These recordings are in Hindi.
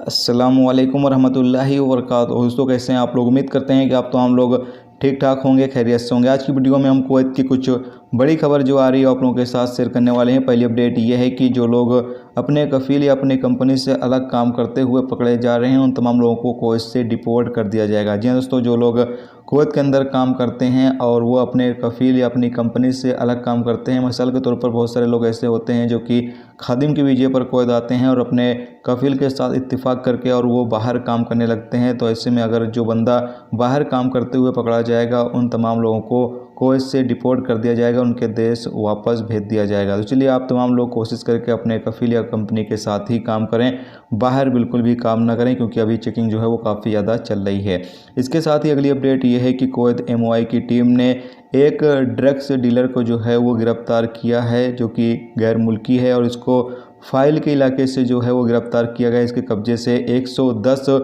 अस्सलामुअलैकुम वरहमतुल्लाहि वबरकातुहू। दोस्तों कैसे हैं आप लोग। उम्मीद करते हैं कि आप तमाम लोग ठीक ठाक होंगे, खैरियत से होंगे। आज की वीडियो में हम कुवैत की कुछ बड़ी खबर जो आ रही है आप लोगों के साथ शेयर करने वाले हैं। पहली अपडेट ये है कि जो लोग अपने कफील या अपनी कंपनी से अलग काम करते हुए पकड़े जा रहे हैं उन तमाम लोगों को कुवैत से डिपोर्ट कर दिया जाएगा। जी हाँ दोस्तों, जो लोग कुवैत के अंदर काम करते हैं और वो अपने कफील या अपनी कंपनी से अलग काम करते हैं, मिसाल के तौर पर बहुत सारे लोग ऐसे होते हैं जो कि खादिम की वीज़े पर कुवैत आते हैं और अपने कफील के साथ इत्तेफाक करके और वो बाहर काम करने लगते हैं। तो ऐसे में अगर जो बंदा बाहर काम करते हुए पकड़ा जाएगा उन तमाम लोगों को कुवैत से डिपोर्ट कर दिया जाएगा, उनके देश वापस भेज दिया जाएगा। तो चलिए आप तमाम लोग कोशिश करके अपने कफील या कंपनी के साथ ही काम करें, बाहर बिल्कुल भी काम ना करें, क्योंकि अभी चेकिंग जो है वो काफ़ी ज़्यादा चल रही है। इसके साथ ही अगली अपडेट ये है कि कुवैत MOI की टीम ने एक ड्रग्स डीलर को जो है वो गिरफ्तार किया है, जो कि गैर मुल्की है और इसको फाइल के इलाके से जो है वो गिरफ्तार किया गया। इसके कब्जे से 110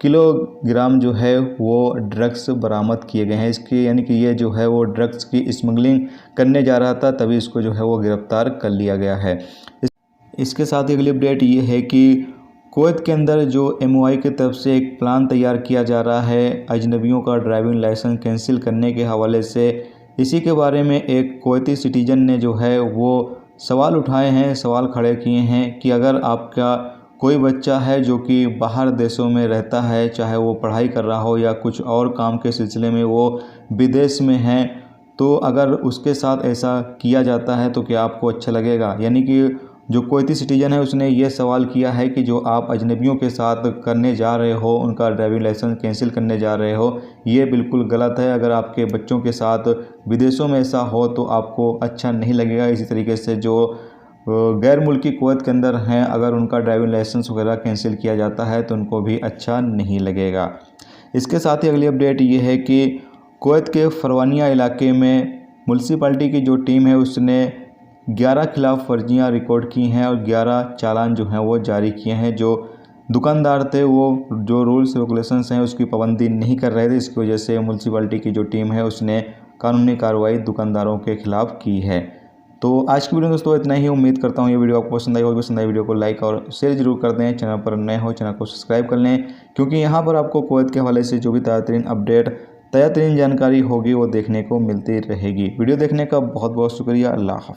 किलोग्राम जो है वो ड्रग्स बरामद किए गए हैं। इसके यानी कि ये जो है वो ड्रग्स की स्मगलिंग करने जा रहा था, तभी इसको जो है वो गिरफ्तार कर लिया गया है। इसके साथ ही अगली अपडेट ये है कि कुवैत के अंदर जो MOI की तरफ से एक प्लान तैयार किया जा रहा है अजनबियों का ड्राइविंग लाइसेंस कैंसिल करने के हवाले से। इसी के बारे में एक कुवैती सिटीजन ने जो है वो सवाल उठाए हैं, सवाल खड़े किए हैं कि अगर आपका कोई बच्चा है जो कि बाहर देशों में रहता है, चाहे वो पढ़ाई कर रहा हो या कुछ और काम के सिलसिले में वो विदेश में है, तो अगर उसके साथ ऐसा किया जाता है तो क्या आपको अच्छा लगेगा। यानी कि जो कुवैती सिटीजन है उसने ये सवाल किया है कि जो आप अजनबियों के साथ करने जा रहे हो, उनका ड्राइविंग लाइसेंस कैंसिल करने जा रहे हो, ये बिल्कुल गलत है। अगर आपके बच्चों के साथ विदेशों में ऐसा हो तो आपको अच्छा नहीं लगेगा। इसी तरीके से जो गैर मुल्की कुवैत के अंदर हैं, अगर उनका ड्राइविंग लाइसेंस वगैरह कैंसिल किया जाता है तो उनको भी अच्छा नहीं लगेगा। इसके साथ ही अगली अपडेट ये है कि कुवैत के फरवानिया इलाके में म्यूनसिपालिटी की जो टीम है उसने 11 खिलाफ वर्जियाँ रिकॉर्ड की हैं और 11 चालान जो हैं वो जारी किए हैं। जो दुकानदार थे वो जो रूल्स रेगुलेशंस हैं उसकी पाबंदी नहीं कर रहे थे, इसकी वजह से म्यूनसिपालिटी की जो टीम है उसने कानूनी कार्रवाई दुकानदारों के खिलाफ की है। तो आज की वीडियो दोस्तों इतना ही। उम्मीद करता हूँ ये वीडियो आपको पसंद आई होगी। पसंद आई वीडियो को लाइक और शेयर जरूर कर दें। चैनल पर नए हो चैनल को सब्सक्राइब कर लें, क्योंकि यहाँ पर आपको कुवैत के हवाले से जो भी ताज़ा तरीन अपडेट, ताज़ा तरीन जानकारी होगी वो देखने को मिलती रहेगी। वीडियो देखने का बहुत बहुत शुक्रिया। अल्लाह हाफ़िज़।